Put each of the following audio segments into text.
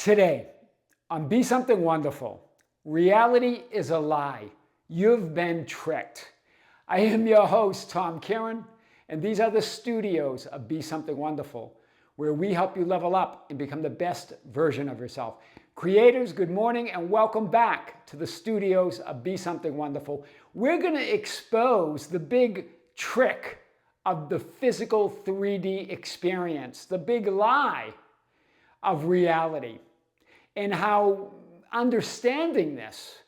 Today, on Be Something Wonderful, reality is a lie. You've been tricked. I am your host, Tom Kearin, and these are the studios of Be Something Wonderful, where we help you level up and become the best version of yourself. Creators, good morning and welcome back to the studios of Be Something Wonderful. We're going to expose the big trick of the physical 3D experience, the big lie of reality, and how understanding this,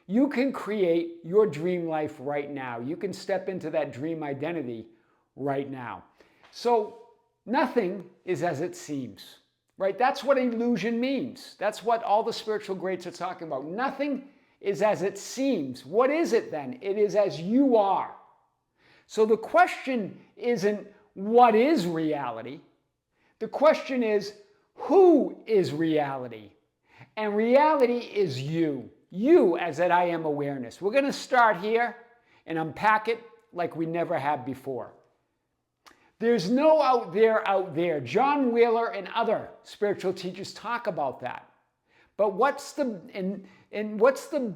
you can create your dream life right now. You can step into that dream identity right now. So nothing is as it seems, right? That's what illusion means. That's what all the spiritual greats are talking about. Nothing is as it seems. What is it then? It is as you are. So the question isn't what is reality? The question is, who is reality? And reality is you. You as that I am awareness. We're going to start here and unpack it like we never have before. There's no out there. John Wheeler and other spiritual teachers talk about that. But what's the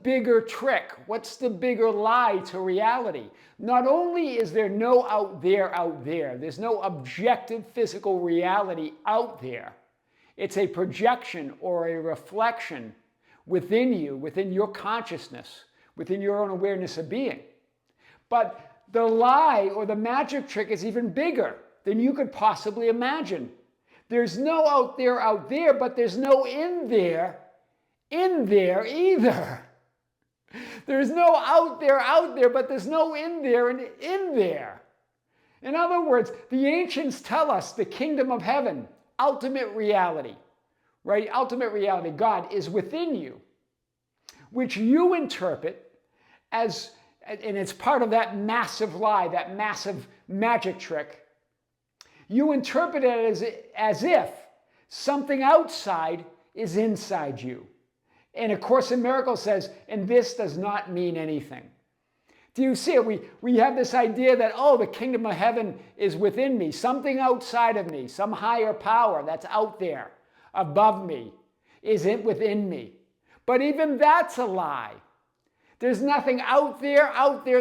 bigger trick? What's the bigger lie to reality? Not only is there no out there, there's no objective physical reality out there. It's a projection or a reflection within you, within your consciousness, within your own awareness of being. But the lie or the magic trick is even bigger than you could possibly imagine. There's no out there, but there's no in there either. There's no out there, but there's no in there and in there. In other words, the ancients tell us the kingdom of heaven, ultimate reality, right? Ultimate reality, God is within you, which you interpret as, and it's part of that massive lie, that massive magic trick. You interpret it as if something outside is inside you. And A Course in Miracles says, and this does not mean anything. Do you see it? We have this idea that, oh, the kingdom of heaven is within me, something outside of me, some higher power that's out there above me is it within me. But even that's a lie. There's nothing out there,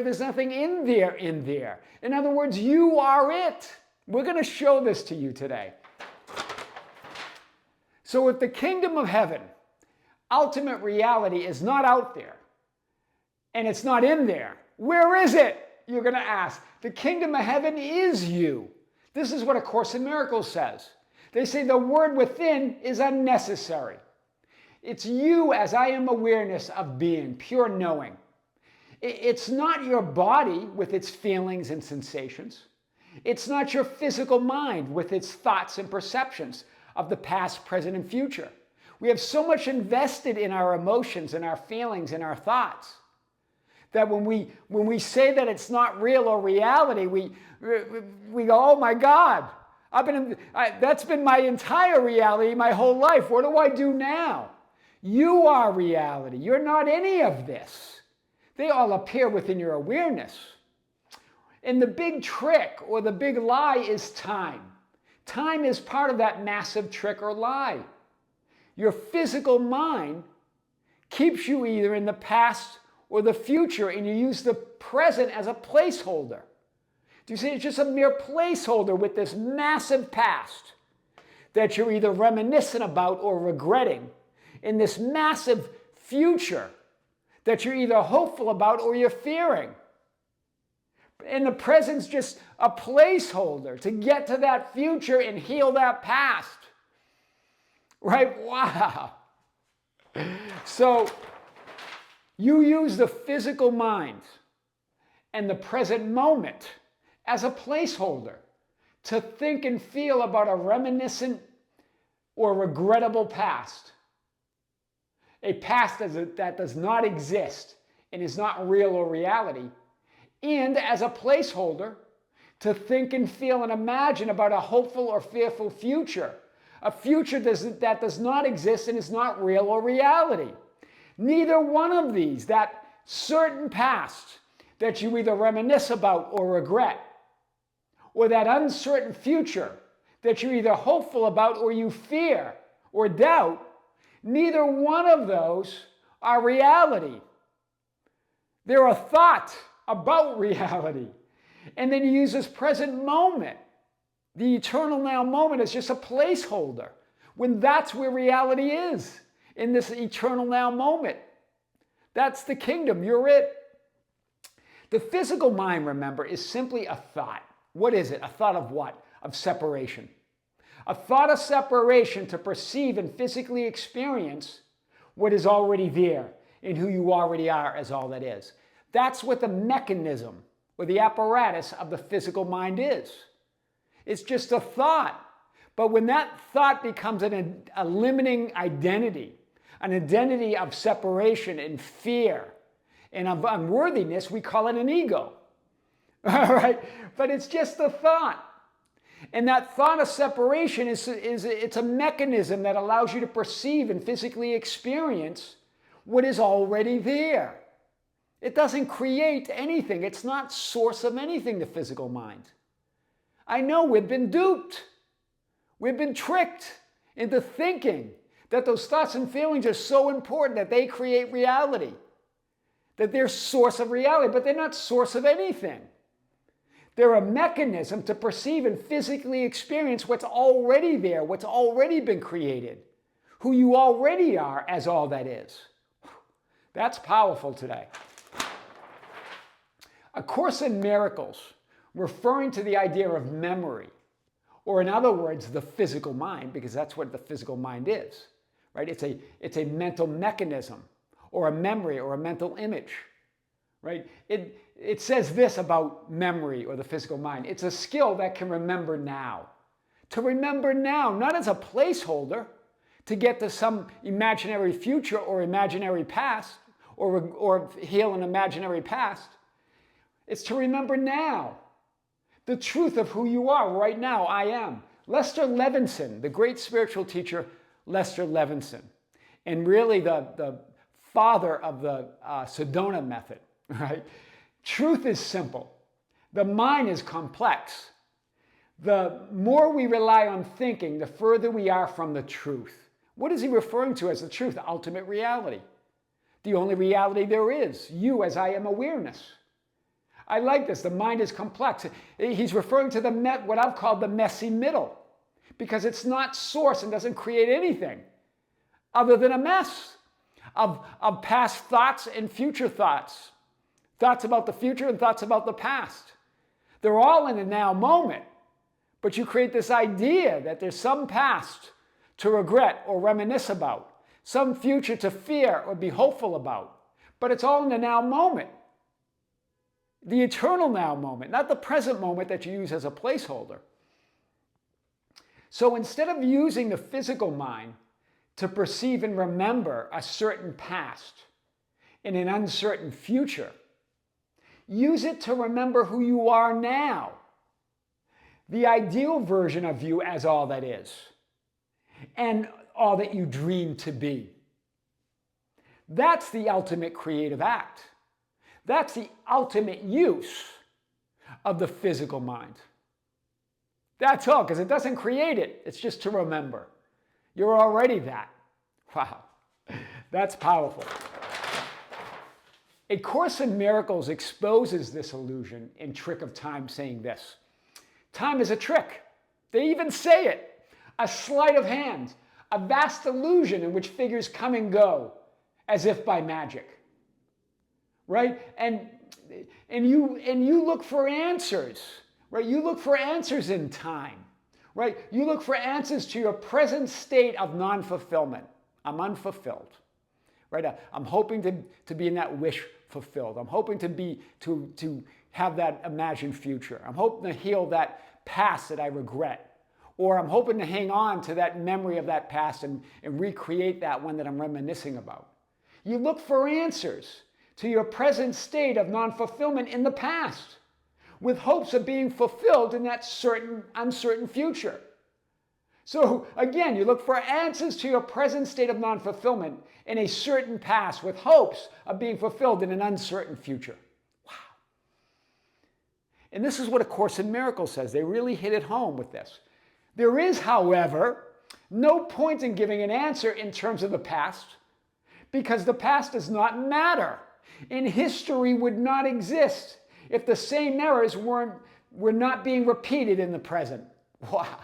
there's nothing in there. In other words, you are it. We're going to show this to you today. So if the kingdom of heaven, ultimate reality, is not out there, and it's not in there, where is it? You're going to ask. The kingdom of heaven is you. This is what A Course in Miracles says. They say the word within is unnecessary. It's you as I am awareness of being, pure knowing. It's not your body with its feelings and sensations. It's not your physical mind with its thoughts and perceptions of the past, present, and future. We have so much invested in our emotions and our feelings and our thoughts that when we say that it's not real or reality, we go, oh my God, that's been my entire reality my whole life. What do I do now? You are reality. You're not any of this. They all appear within your awareness. And the big trick or the big lie is time. Time is part of that massive trick or lie. Your physical mind keeps you either in the past or the future, and you use the present as a placeholder. Do you see? It's just a mere placeholder with this massive past that you're either reminiscent about or regretting, in this massive future that you're either hopeful about or you're fearing. And the present's just a placeholder to get to that future and heal that past. Right? Wow. So you use the physical mind and the present moment as a placeholder to think and feel about a reminiscent or regrettable past. A past that does not exist and is not real or reality. And as a placeholder to think and feel and imagine about a hopeful or fearful future. A future that does not exist and is not real or reality. Neither one of these, that certain past that you either reminisce about or regret, or that uncertain future that you're either hopeful about or you fear or doubt, Neither one of those are reality. They're a thought about reality. And then you use this present moment. The eternal now moment is just a placeholder, when that's where reality is, in this eternal now moment. That's the kingdom. You're it. The physical mind, remember, is simply a thought. What is it? A thought of what? Of separation. A thought of separation to perceive and physically experience what is already there in who you already are as all that is. That's what the mechanism or the apparatus of the physical mind is. It's just a thought. But when that thought becomes a limiting identity, an identity of separation and fear and of unworthiness, we call it an ego. All right? But it's just a thought. And that thought of separation it's a mechanism that allows you to perceive and physically experience what is already there. It doesn't create anything. It's not source of anything, the physical mind. I know we've been duped. We've been tricked into thinking that those thoughts and feelings are so important that they create reality, that they're source of reality, but they're not source of anything. They're a mechanism to perceive and physically experience what's already there, what's already been created, who you already are as all that is. That's powerful today. A Course in Miracles, referring to the idea of memory, or in other words, the physical mind, because that's what the physical mind is, right? It's a mental mechanism, or a memory, or a mental image, right? It says this about memory or the physical mind. It's a skill that can remember now. To remember now, not as a placeholder to get to some imaginary future or imaginary past, or heal an imaginary past. It's to remember now. The truth of who you are right now. I am. Lester Levinson, the great spiritual teacher, Lester Levinson, and really the father of the Sedona method, right? Truth is simple. The mind is complex. The more we rely on thinking, the further we are from the truth. What is he referring to as the truth? The ultimate reality. The only reality there is. You as I am awareness. I like this. The mind is complex. He's referring to what I've called the messy middle, because it's not source and doesn't create anything other than a mess of past thoughts and future thoughts. Thoughts about the future and thoughts about the past. They're all in the now moment, but you create this idea that there's some past to regret or reminisce about, some future to fear or be hopeful about, but it's all in the now moment. The eternal now moment, not the present moment that you use as a placeholder. So instead of using the physical mind to perceive and remember a certain past in an uncertain future, use it to remember who you are now, the ideal version of you as all that is, and all that you dream to be. That's the ultimate creative act. That's the ultimate use of the physical mind. That's all, because it doesn't create it. It's just to remember. You're already that. Wow, that's powerful. A Course in Miracles exposes this illusion in Trick of Time, saying this: time is a trick. They even say it. A sleight of hand, a vast illusion in which figures come and go as if by magic. Right? And you look for answers, right? You look for answers in time, right? You look for answers to your present state of non-fulfillment. I'm unfulfilled, right? I'm hoping to be in that wish fulfilled. I'm hoping to have that imagined future. I'm hoping to heal that past that I regret. Or I'm hoping to hang on to that memory of that past and recreate that one that I'm reminiscing about. You look for answers to your present state of non-fulfillment in the past, with hopes of being fulfilled in that uncertain future. So again, you look for answers to your present state of non-fulfillment in a certain past, with hopes of being fulfilled in an uncertain future. Wow. And this is what A Course in Miracles says. They really hit it home with this. There is, however, No point in giving an answer in terms of the past, because the past does not matter. And history would not exist if the same errors were not being repeated in the present. Wow.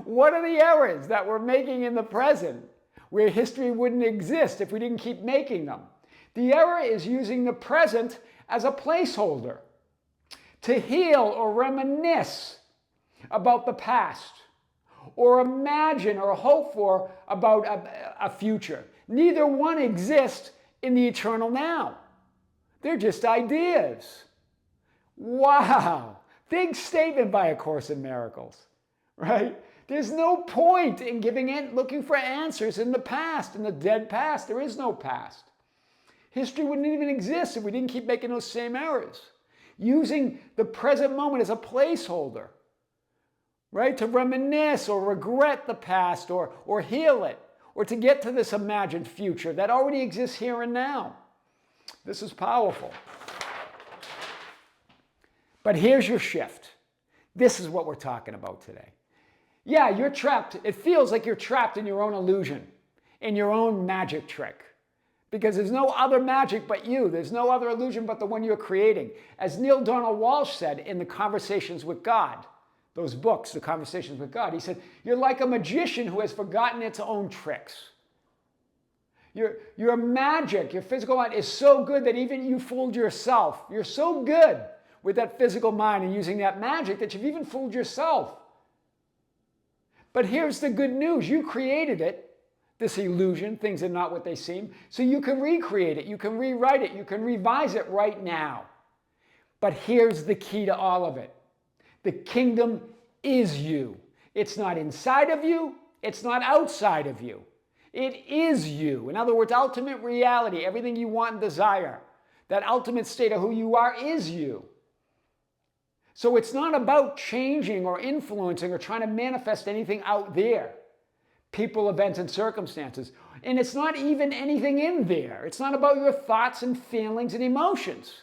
What are the errors that we're making in the present where history wouldn't exist if we didn't keep making them? The error is using the present as a placeholder to heal or reminisce about the past, or imagine or hope for about a future. Neither one exists in the eternal now. They're just ideas. Wow. Big statement by A Course in Miracles, right? There's no point in looking for answers in the past, in the dead past. There is no past. History wouldn't even exist if we didn't keep making those same errors. Using the present moment as a placeholder, right? To reminisce or regret the past or heal it, or to get to this imagined future that already exists here and now. This is powerful. But here's your shift. This is what we're talking about today. Yeah, you're trapped. It feels like you're trapped in your own illusion, in your own magic trick. Because there's no other magic but you. There's no other illusion but the one you're creating. As Neil Donald Walsh said in the Conversations with God, those books, The Conversations with God, he said, you're like a magician who has forgotten its own tricks. Your magic, your physical mind is so good that even you fooled yourself. You're so good with that physical mind and using that magic that you've even fooled yourself. But here's the good news. You created it. This illusion, things are not what they seem. So you can recreate it, you can rewrite it, you can revise it right now. But here's the key to all of it. The kingdom is you. It's not inside of you, it's not outside of you. It is you. In other words, ultimate reality, everything you want and desire. That ultimate state of who you are is you. So it's not about changing or influencing or trying to manifest anything out there. People, events, and circumstances. And it's not even anything in there. It's not about your thoughts and feelings and emotions.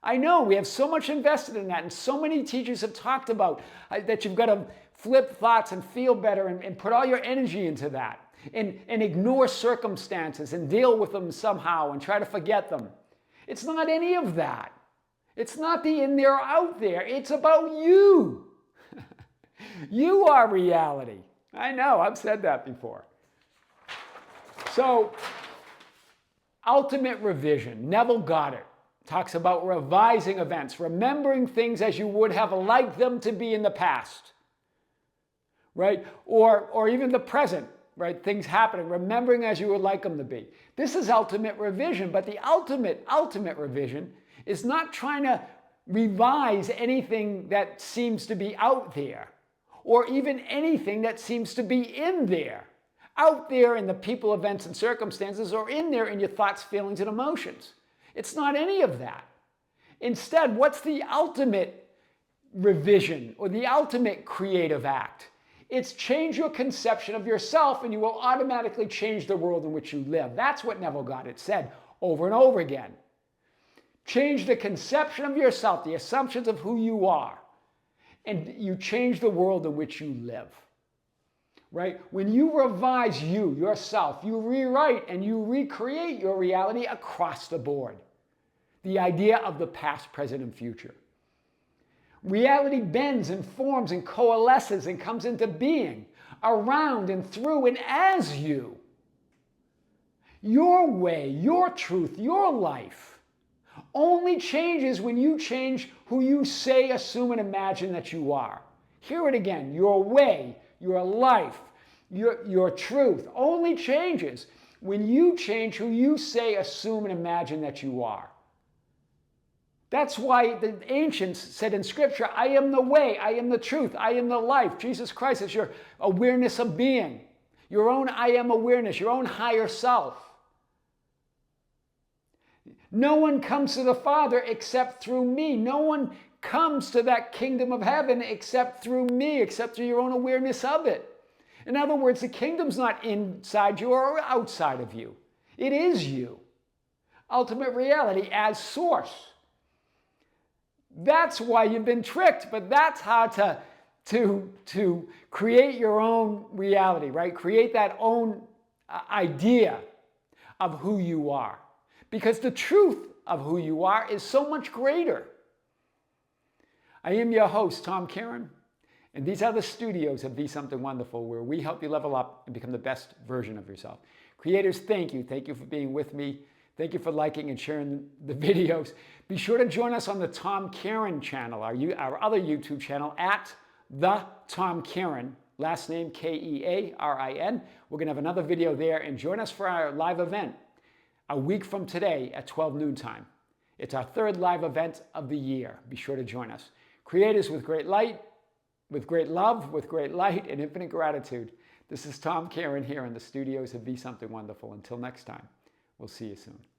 I know we have so much invested in that, and so many teachers have talked about that you've got to flip thoughts and feel better and put all your energy into that and ignore circumstances and deal with them somehow and try to forget them. It's not any of that. It's not the in there or out there. It's about you. You are reality. I know, I've said that before. So, ultimate revision, Neville Goddard talks about revising events, remembering things as you would have liked them to be in the past, right? Or even the present, right? Things happening, remembering as you would like them to be. This is ultimate revision, but the ultimate revision is not trying to revise anything that seems to be out there, or even anything that seems to be in there. Out there in the people, events, and circumstances, or in there in your thoughts, feelings, and emotions. It's not any of that. Instead, what's the ultimate revision or the ultimate creative act? It's change your conception of yourself and you will automatically change the world in which you live. That's what Neville Goddard said over and over again. Change the conception of yourself, the assumptions of who you are, and you change the world in which you live. Right? When you revise yourself, you rewrite and you recreate your reality across the board. The idea of the past, present, and future. Reality bends and forms and coalesces and comes into being around and through and as you. Your way, your truth, your life only changes when you change who you say, assume, and imagine that you are. Hear it again. Your way, your life, your truth only changes when you change who you say, assume, and imagine that you are. That's why the ancients said in Scripture, I am the way, I am the truth, I am the life. Jesus Christ is your awareness of being, your own I am awareness, your own higher self. No one comes to the Father except through me. No one comes to that kingdom of heaven except through me, except through your own awareness of it. In other words, the kingdom's not inside you or outside of you. It is you. Ultimate reality as source. That's why you've been tricked, but that's how to create your own reality, right? Create that own idea of who you are. Because the truth of who you are is so much greater. I am your host, Tom Kearin, and these are the studios of Be Something Wonderful, where we help you level up and become the best version of yourself. Creators, thank you. Thank you for being with me. Thank you for liking and sharing the videos. Be sure to join us on the Tom Kearin channel, our other YouTube channel, at The Tom Kearin, last name Kearin. We're going to have another video there, and join us for our live event a week from today at 12 noon time. It's our third live event of the year. Be sure to join us. Creators with great light, with great love, with great light, and infinite gratitude. This is Tom Kearin here in the studios of Be Something Wonderful. Until next time, we'll see you soon.